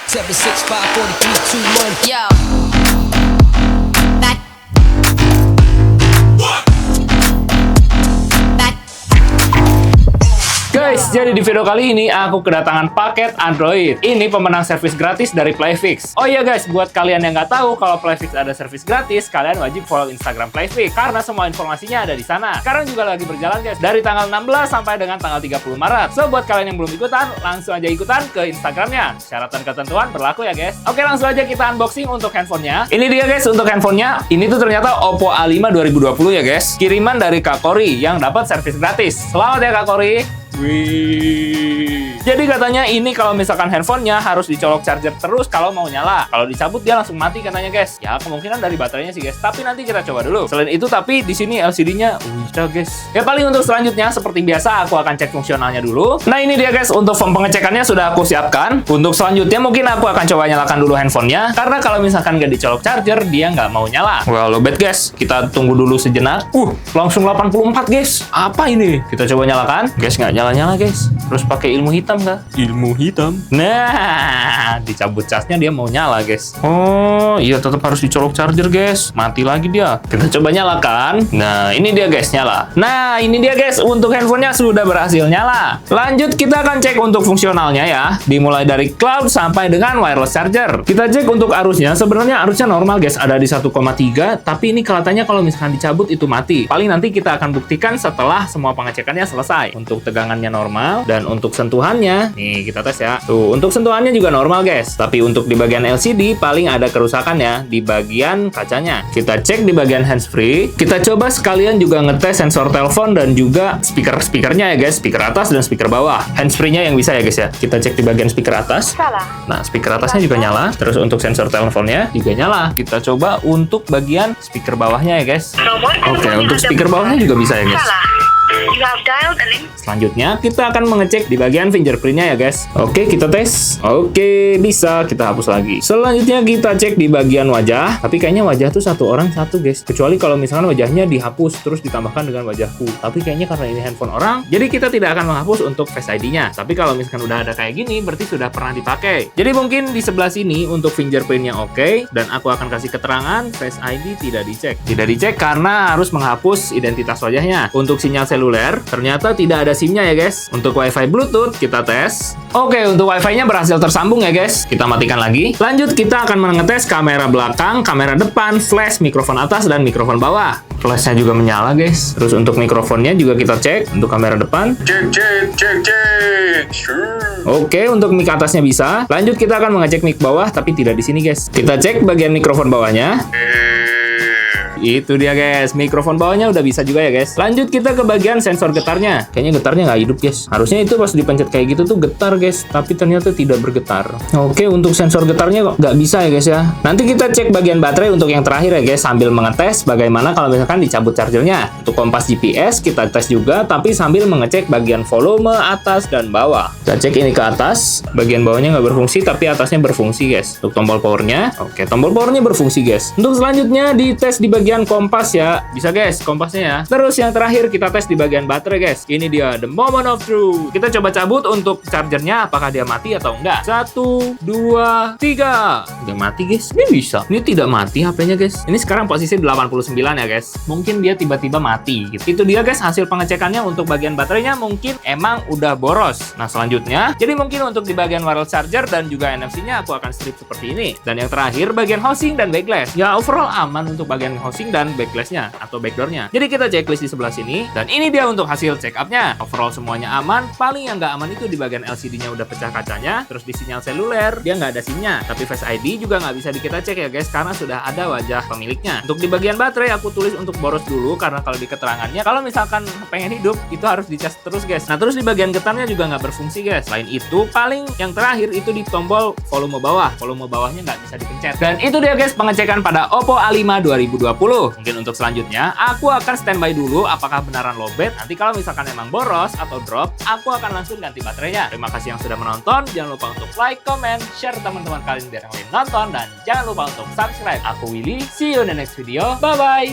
7654321. Yo. Guys, jadi di video kali ini aku kedatangan paket Android. Ini pemenang servis gratis dari Playfix. Oh iya guys, buat kalian yang nggak tahu kalau Playfix ada servis gratis, kalian wajib follow Instagram Playfix karena semua informasinya ada di sana. Sekarang juga lagi berjalan guys, dari tanggal 16 sampai dengan tanggal 30 Maret. So, buat kalian yang belum ikutan, langsung aja ikutan ke Instagramnya. Syarat dan ketentuan berlaku ya guys. Oke, langsung aja kita unboxing untuk handphonenya. Ini dia guys untuk handphonenya. Ini tuh ternyata Oppo A5 2020 ya guys. Kiriman dari Kak Kori yang dapat servis gratis. Selamat ya Kak Kori. Wih. Jadi katanya ini kalau misalkan handphonenya harus dicolok charger terus kalau mau nyala. Kalau dicabut dia langsung mati katanya guys. Ya kemungkinan dari baterainya sih guys. Tapi nanti kita coba dulu. Selain itu tapi di sini LCD-nya bisa guys. Ya paling untuk selanjutnya seperti biasa aku akan cek fungsionalnya dulu. Nah ini dia guys untuk form pengecekannya sudah aku siapkan. Untuk selanjutnya mungkin aku akan coba nyalakan dulu handphonenya. Karena kalau misalkan nggak dicolok charger dia nggak mau nyala. Well lowbat guys. Kita tunggu dulu sejenak. Langsung 84 guys. Apa ini? Kita coba nyalakan. Guys nggak nyala-nyala guys. Terus pakai ilmu hitam kah? Ilmu hitam. Nah, dicabut casnya dia mau nyala guys. Oh, iya tetap harus dicolok charger guys. Mati lagi dia. Kita coba nyalakan. Nah, ini dia guys nyala. Nah, ini dia guys untuk handphonenya sudah berhasil nyala. Lanjut kita akan cek untuk fungsionalnya ya. Dimulai dari cloud sampai dengan wireless charger. Kita cek untuk arusnya. Sebenarnya arusnya normal guys. Ada di 1,3. Tapi ini kelihatannya kalau misalkan dicabut itu mati. Paling nanti kita akan buktikan setelah semua pengecekannya selesai. Untuk tegangannya normal dan untuk sentuhannya nih kita tes ya. Tuh, untuk sentuhannya juga normal guys. Tapi untuk di bagian LCD paling ada kerusakan ya di bagian kacanya. Kita cek di bagian handsfree. Kita coba sekalian juga ngetes sensor telepon dan juga speakernya ya guys. Speaker atas dan speaker bawah. Handsfree-nya yang bisa ya guys ya. Kita cek di bagian speaker atas. Nah, speaker atasnya juga nyala. Terus untuk sensor teleponnya juga nyala. Kita coba untuk bagian speaker bawahnya ya guys. Oke, untuk speaker bawahnya juga bisa ya guys. Selanjutnya kita akan mengecek di bagian fingerprintnya ya guys. Oke, kita tes. Oke, bisa. Kita hapus lagi. Selanjutnya kita cek di bagian wajah. Tapi kayaknya wajah tuh satu orang satu guys. Kecuali kalau misalkan wajahnya dihapus terus ditambahkan dengan wajahku. Tapi kayaknya karena ini handphone orang, jadi kita tidak akan menghapus untuk Face ID-nya. Tapi kalau misalkan udah ada kayak gini, berarti sudah pernah dipakai. Jadi mungkin di sebelah sini untuk fingerprintnya oke. Dan aku akan kasih keterangan Face ID tidak dicek. Tidak dicek karena harus menghapus identitas wajahnya. Untuk sinyal seluler, ternyata tidak ada SIM-nya ya guys. Untuk WiFi Bluetooth kita tes. Oke, untuk WiFi-nya berhasil tersambung ya guys. Kita matikan lagi. Lanjut kita akan mengetes kamera belakang, kamera depan, flash, mikrofon atas dan mikrofon bawah. Flashnya juga menyala guys. Terus untuk mikrofonnya juga kita cek. Untuk kamera depan. Cek. Oke, untuk mic atasnya bisa. Lanjut kita akan mengecek mic bawah tapi tidak di sini guys. Kita cek bagian mikrofon bawahnya. Itu dia guys, mikrofon bawahnya udah bisa juga ya guys. Lanjut kita ke bagian sensor getarnya. Kayaknya getarnya nggak hidup guys. Harusnya itu pas dipencet kayak gitu tuh getar guys, tapi ternyata tidak bergetar. Oke, untuk sensor getarnya kok nggak bisa ya guys ya. Nanti kita cek bagian baterai untuk yang terakhir ya guys, sambil mengetes bagaimana kalau misalkan dicabut chargernya. Untuk kompas GPS kita tes juga, tapi sambil mengecek bagian volume atas dan bawah. Kita cek ini ke atas, bagian bawahnya nggak berfungsi, tapi atasnya berfungsi guys. Untuk tombol powernya, oke, tombol powernya berfungsi guys. Untuk selanjutnya dites di bagian kompas ya, bisa guys kompasnya ya. Terus yang terakhir kita tes di bagian baterai guys. Ini dia the moment of truth. Kita coba cabut untuk chargernya, apakah dia mati atau enggak. 1, 2, 3. Udah mati guys. Ini bisa. Ini tidak mati HP-nya guys. Ini sekarang posisi 89 ya guys. Mungkin dia tiba-tiba mati gitu. Itu dia guys hasil pengecekannya untuk bagian baterainya mungkin emang udah boros. Nah selanjutnya, jadi mungkin untuk di bagian wireless charger dan juga NFC-nya aku akan strip seperti ini. Dan yang terakhir bagian housing dan backlash. Ya overall aman untuk bagian housing dan backlash-nya atau backdoor-nya. Jadi kita checklist di sebelah sini dan ini dia untuk hasil check up-nya. Overall semuanya aman. Paling yang nggak aman itu di bagian LCD-nya udah pecah kacanya, terus di sinyal seluler dia nggak ada SIM-nya. Tapi Face ID juga nggak bisa kita cek ya guys karena sudah ada wajah pemiliknya. Untuk di bagian baterai aku tulis untuk boros dulu karena kalau di keterangannya kalau misalkan pengen hidup itu harus dicas terus guys. Nah terus di bagian getarnya juga nggak berfungsi guys. Selain itu paling yang terakhir itu di tombol volume bawah. Volume bawahnya nggak bisa dipencet. Dan itu dia guys pengecekan pada Oppo A5 2020. Mungkin untuk selanjutnya, aku akan standby dulu apakah benaran lowbat. Nanti kalau misalkan emang boros atau drop, aku akan langsung ganti baterainya. Terima kasih yang sudah menonton. Jangan lupa untuk like, comment, share teman-teman kalian biar yang lain nonton. Dan jangan lupa untuk subscribe. Aku Willy, see you in the next video. Bye-bye.